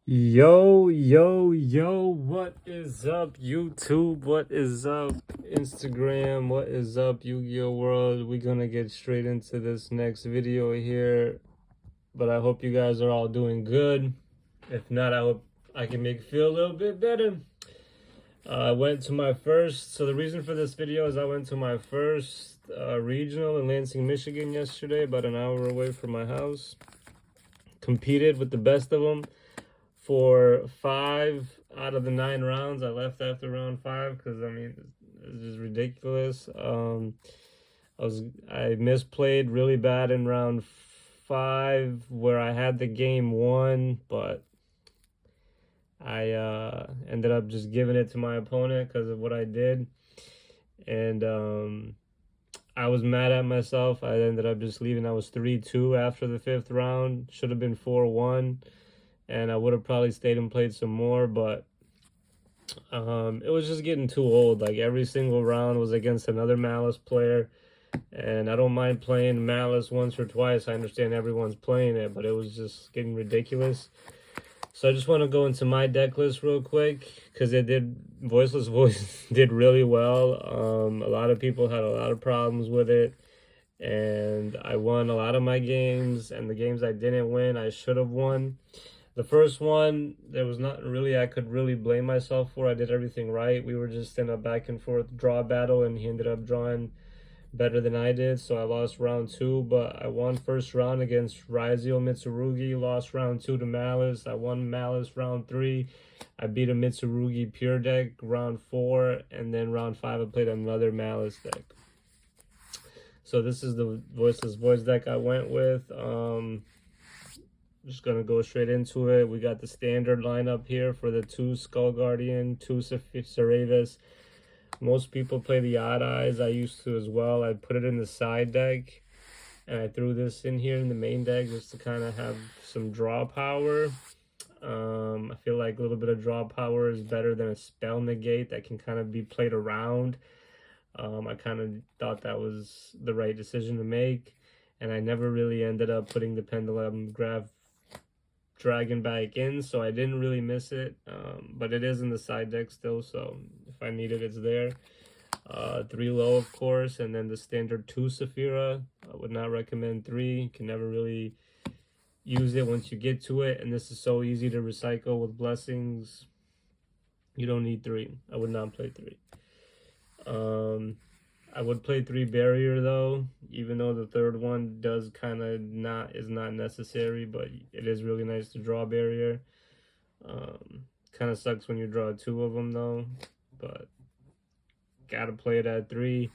Yo, what is up, YouTube? What is up, Instagram? What is up, Yu-Gi-Oh world? We're gonna get straight into this next video here, but I hope you guys are all doing good. If not, I hope I can make you feel a little bit better. I went to my first, so the reason for this video is I went to my first regional in Lansing, Michigan yesterday, about an hour away from my house. Competed with the best of them. For 5 out of the 9 rounds. I left after round 5 because I mean it's just ridiculous. I misplayed really bad in round 5 where I had the game won, but I ended up just giving it to my opponent because of what I did, and I was mad at myself. I ended up just leaving. I was 3-2 after the 5th round. Should have been 4-1. And I would have probably stayed and played some more, but it was just getting too old. Like every single round was against another Malice player, and I don't mind playing Malice once or twice. I understand everyone's playing it, but it was just getting ridiculous. So I just want to go into my deck list real quick because it did Voiceless Voice did really well. A lot of people had a lot of problems with it, and I won a lot of my games, and the games I didn't win, I should have won. The first one, there was not really I could really blame myself for. I did everything right. We were just in a back and forth draw battle, and he ended up drawing better than I did, so I lost round 2, but I won first round against Yugioh Mitsurugi, lost round 2 to Malice. I won Malice round 3. I beat a Mitsurugi pure deck round 4, and then round 5 I played another Malice deck. So this is the Voiceless Voice deck I went with. Just gonna go straight into it. We got the standard lineup here for the 2 Skull Guardian, 2 Cerevis. Most people play the Odd Eyes. I used to as well. I put it in the side deck, and I threw this in here in the main deck just to kind of have some draw power. I feel like a little bit of draw power is better than a spell negate that can kind of be played around. I kind of thought that was the right decision to make, and I never really ended up putting the Pendulum Graph Dragon back in, so I didn't really miss it, but it is in the side deck still, so if I need it, it's there. 3 low, of course, and then the standard 2 Saphira. I would not recommend 3. You can never really use it once you get to it, and this is so easy to recycle with blessings. You don't need 3. I would not play 3. I would play 3 barrier though, even though the third one does kind of is not necessary, but it is really nice to draw barrier. Kind of sucks when you draw 2 of them though, but gotta play it at 3.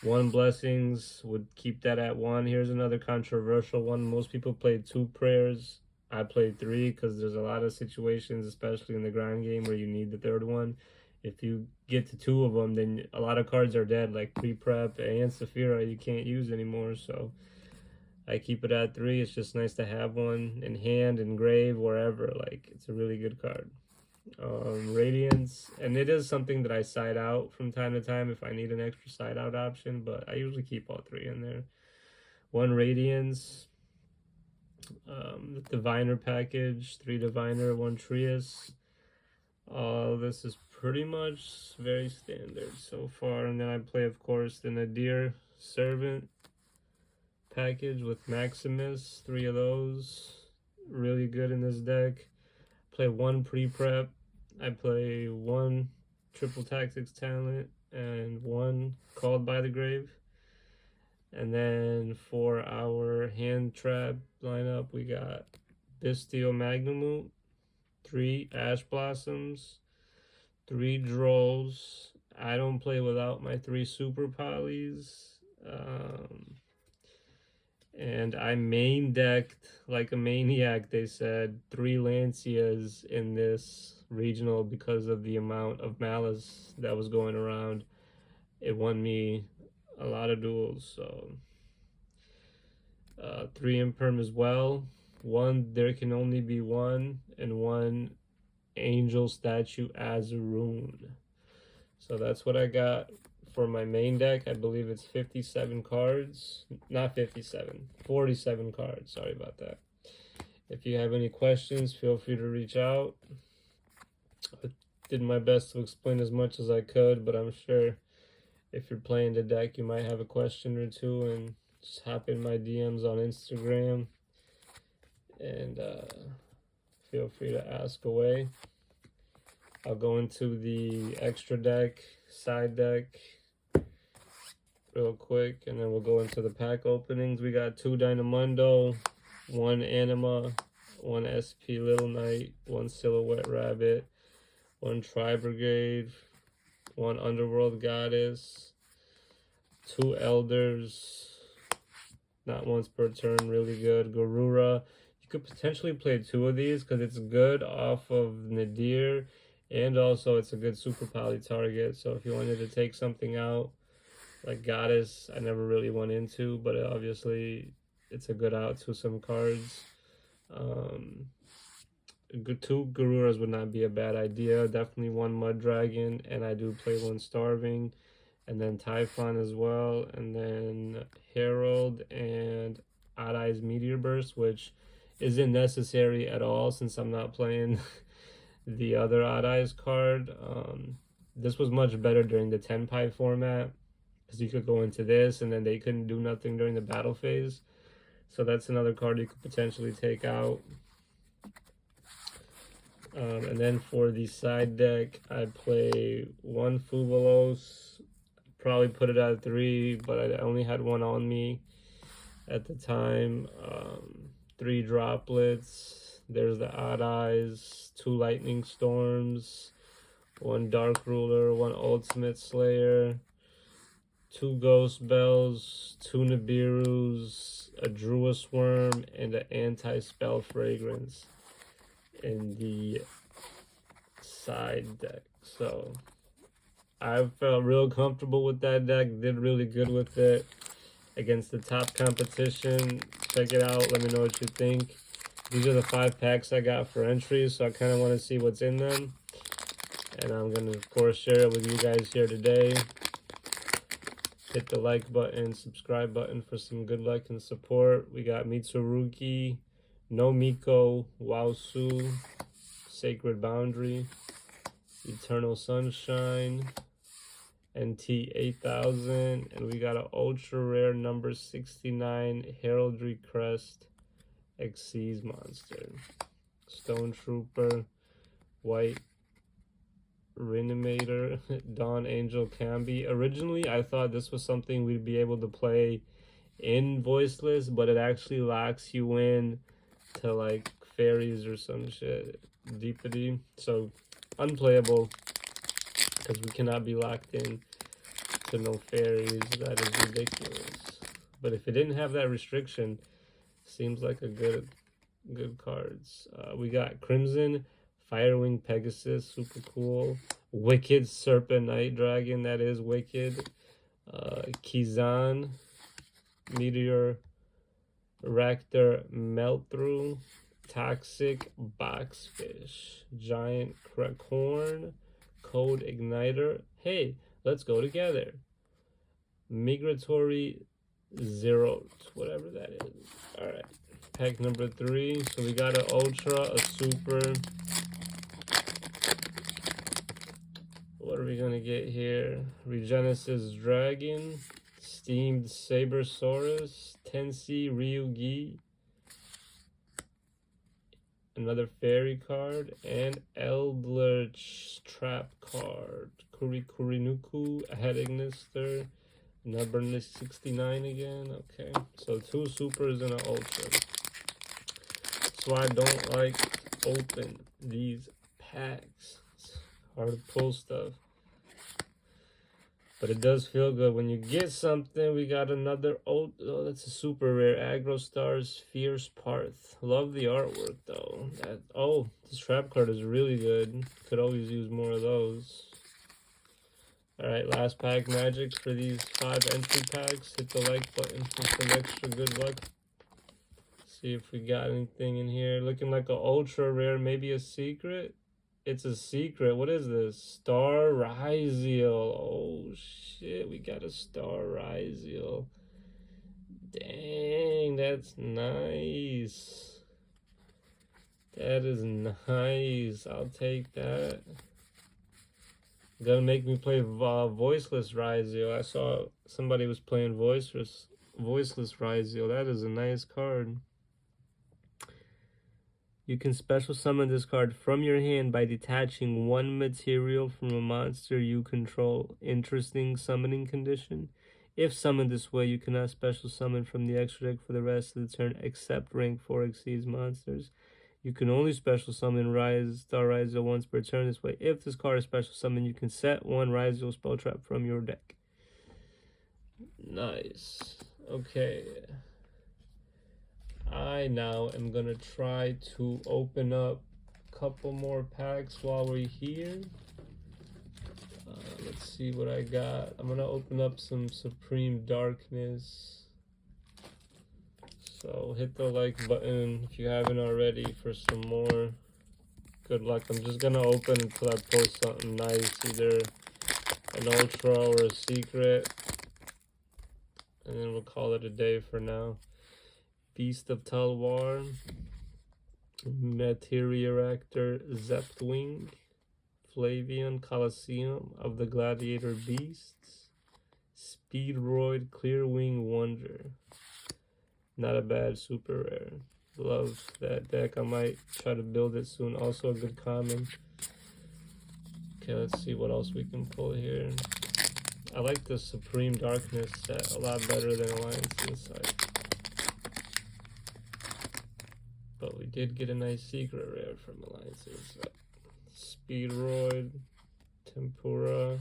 1 blessings would keep that at 1. Here's another controversial one. Most people play 2 prayers. I played 3 because there's a lot of situations, especially in the grind game, where you need the third one. If you get to 2 of them, then a lot of cards are dead, like Pre-Prep and Saphira you can't use anymore, so I keep it at 3. It's just nice to have one in hand, in grave, wherever. Like, it's a really good card. Radiance, and it is something that I side out from time to time if I need an extra side out option, but I usually keep all 3 in there. 1 Radiance, the Diviner package, 3 Diviner, 1 Trias. This is pretty much very standard so far. And then I play, of course, the Nadir Servant package with Maximus. 3 of those. Really good in this deck. Play 1 pre-prep. I play 1 Triple Tactics Talent and 1 Called by the Grave. And then for our hand trap lineup, we got Bistio Magnamut, 3 Ash Blossoms, 3 Drolls. I don't play without my 3 Super Polys. And I main decked like a maniac, they said, 3 Lancias in this regional because of the amount of Malice that was going around. It won me a lot of duels, so 3 Imperm as well. 1 There Can Only Be One, and 1 Angel Statue as a Rune. So that's what I got for my main deck. I believe it's 57 cards. Not 57, 47 cards. Sorry about that. If you have any questions, feel free to reach out. I did my best to explain as much as I could, but I'm sure if you're playing the deck, you might have a question or two, and just hop in my DMs on Instagram and feel free to ask away. I'll go into the extra deck, side deck, real quick, and then we'll go into the pack openings. We got 2 Dynamundo, 1 Anima, 1 SP Little Knight, 1 Silhouette Rabbit, 1 Tri-Brigade, 1 Underworld Goddess, 2 Elders, not once per turn, really good. Garura, you could potentially play 2 of these because it's good off of Nadir, and also it's a good super poly target. So if you wanted to take something out, like Goddess, I never really went into, but obviously it's a good out to some cards. Good 2 Garuras would not be a bad idea. Definitely 1 Mud Dragon, and I do play 1 Starving, and then Typhon as well, and then Herald and Odd Eyes Meteor Burst, which isn't necessary at all since I'm not playing the other Odd Eyes card. This was much better during the 10 pie format because you could go into this and then they couldn't do nothing during the battle phase. So that's another card you could potentially take out. And then for the side deck, I play 1 Fuvalos, probably put it at 3, but I only had 1 on me at the time. 3 Droplets, there's the Odd Eyes, 2 Lightning Storms, 1 Dark Ruler, 1 Ultimate Slayer, 2 Ghost Bells, 2 Nibiru's, a Druid Worm, and an Anti-Spell Fragrance in the side deck. So I felt real comfortable with that deck, did really good with it against the top competition. Check it out, let me know what you think. These are the 5 packs I got for entries, so I kind of want to see what's in them, and I'm going to of course share it with you guys here today. Hit the like button, subscribe button for some good luck and support. We got Mitsurugi, No Miko, Waosu, Sacred Boundary, Eternal Sunshine, NT 8000, and we got an ultra rare number 69 Heraldry Crest Xyz monster, Stone Trooper, White Reanimator, Dawn Angel Cambi. Originally, I thought this was something we'd be able to play in Voiceless, but it actually locks you in to like fairies or some shit, deepity. So unplayable because we cannot be locked in to no fairies. That is ridiculous. But if it didn't have that restriction, seems like a good cards. We got Crimson Firewing Pegasus, super cool. Wicked Serpent Night Dragon, that is wicked. Kizan Meteor Raptor Meltthrough, Toxic Boxfish, Giant Krakorn, Code Igniter. Hey, let's go together. Migratory Zero, whatever that is. Alright. Pack number 3. So we got an Ultra, a Super. What are we gonna get here? Regenesis Dragon, Steamed Sabersaurus, Tensi Ryugi, another fairy card, and Eldritch Trap card. Kurinuku, Headignister, number 69 again. Okay, so 2 supers and an ultra. That's why I don't like to open these packs. It's hard to pull stuff. But it does feel good when you get something. We got another oh, that's a super rare Aggro Stars Fierce Parth. Love the artwork though. This trap card is really good. Could always use more of those. Alright, last pack magic for these 5 entry packs. Hit the like button for some extra good luck. See if we got anything in here. Looking like an ultra rare, maybe a secret. It's a secret. What is this? Star Ryziel. Oh shit, we got a Star Ryziel. Dang, that's nice. That is nice. I'll take that. Gonna make me play Voiceless Yugioh. I saw somebody was playing Voiceless Yugioh. That is a nice card. You can special summon this card from your hand by detaching one material from a monster you control. Interesting summoning condition. If summoned this way, you cannot special summon from the extra deck for the rest of the turn except rank 4 exceeds monsters. You can only special summon Star Yugioh once per turn this way. If this card is special summoned, you can set one Yugioh spell trap from your deck. Nice. Okay. I now am gonna try to open up a couple more packs while we're here. Let's see what I got. I'm gonna open up some Supreme Darkness. So hit the like button if you haven't already for some more. Good luck. I'm just gonna open until I pull something nice, either an ultra or a secret. And then we'll call it a day for now. Beast of Talwar, Meteoractor Zeptwing, Flavian Colosseum of the Gladiator Beasts, Speedroid Clearwing Wonder. Not a bad super rare. Love that deck. I might try to build it soon. Also a good common. Okay, let's see what else we can pull here. I like the Supreme Darkness set a lot better than Alliance Insight. But we did get a nice secret rare from Alliance Insight. Speedroid, Tempura,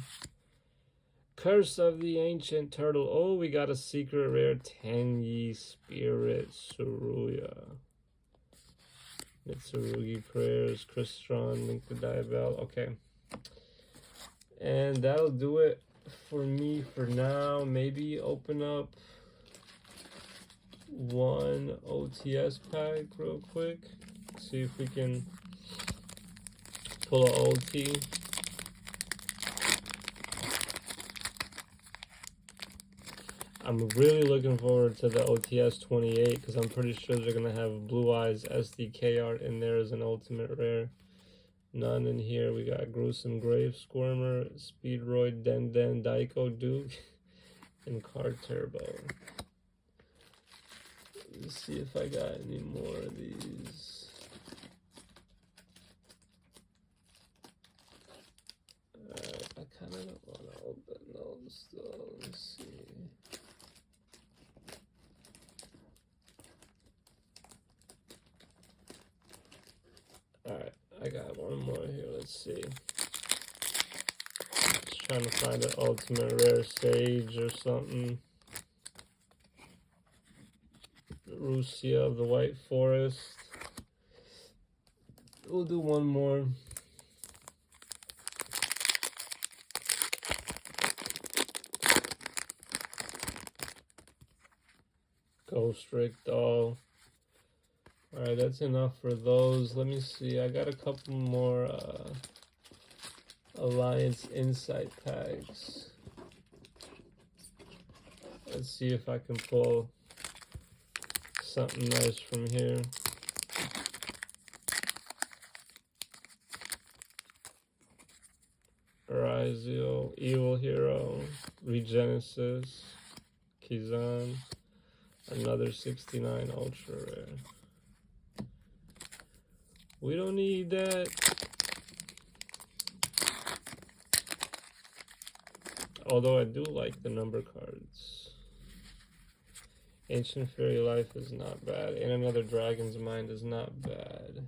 Curse of the Ancient Turtle. Oh, we got a secret rare Tenyi Spirit Tsuruya. Mitsurugi Prayers, Crystron, Link to Diabell. Okay. And that'll do it for me for now. Maybe open up one OTS pack real quick. See if we can pull an OT. I'm really looking forward to the OTS 28 because I'm pretty sure they're going to have Blue Eyes SDK art in there as an ultimate rare. None in here. We got Gruesome Grave Squirmer, Speedroid, Den, Daiko Duke, and Card Turbo. Let's see if I got any more of these. Alright, I kind of don't want to open those though. Let's see. Alright, I got one more here. Let's see. Just trying to find an ultimate rare Sage or something. Rusia of the White Forest. We'll do one more. Ghost Rick Doll. Alright, that's enough for those. Let me see. I got a couple more Alliance Insight packs. Let's see if I can pull something nice from here. Yugioh, Evil Hero, Regenesis, Kizan, another 69 ultra rare. We don't need that. Although I do like the number cards. Ancient Fairy Life is not bad, and another Dragon's Mind is not bad.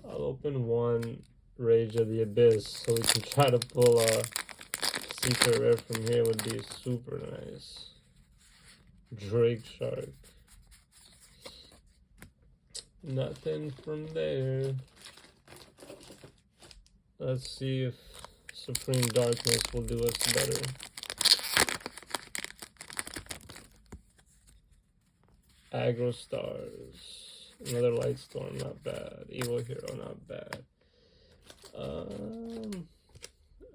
I'll open one Rage of the Abyss so we can try to pull a secret rare from here. Would be super nice. Drake Shark. Nothing from there. Let's see if Supreme Darkness will do us better. Aggro Stars. Another Lightstorm, not bad. Evil Hero, not bad.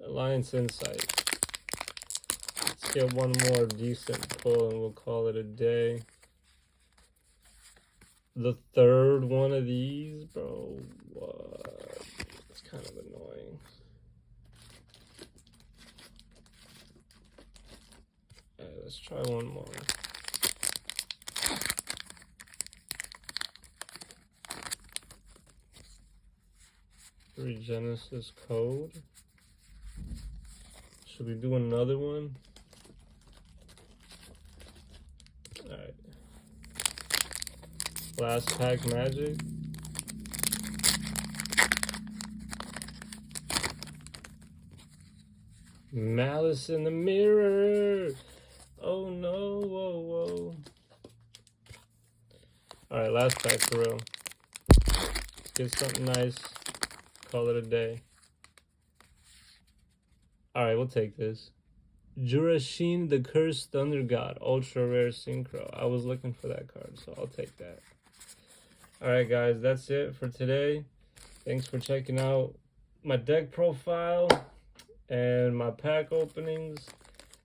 Alliance Insight. Let's Get one more decent pull and we'll call it a day. The third one of these, bro. What? It's kind of annoying. Alright, let's try one more. Genesis code. Should we do another one? Alright. Last pack magic. Malice in the mirror. Oh no, whoa, whoa. Alright, last pack for real. Get something nice. Call it a day. Alright, we'll take this. Jurashin the Cursed Thunder God. Ultra rare synchro. I was looking for that card, so I'll take that. Alright guys, that's it for today. Thanks for checking out my deck profile and my pack openings.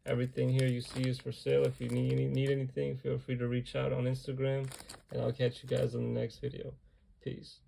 Everything here you see is for sale. If you need anything, feel free to reach out on Instagram, and I'll catch you guys on the next video. Peace.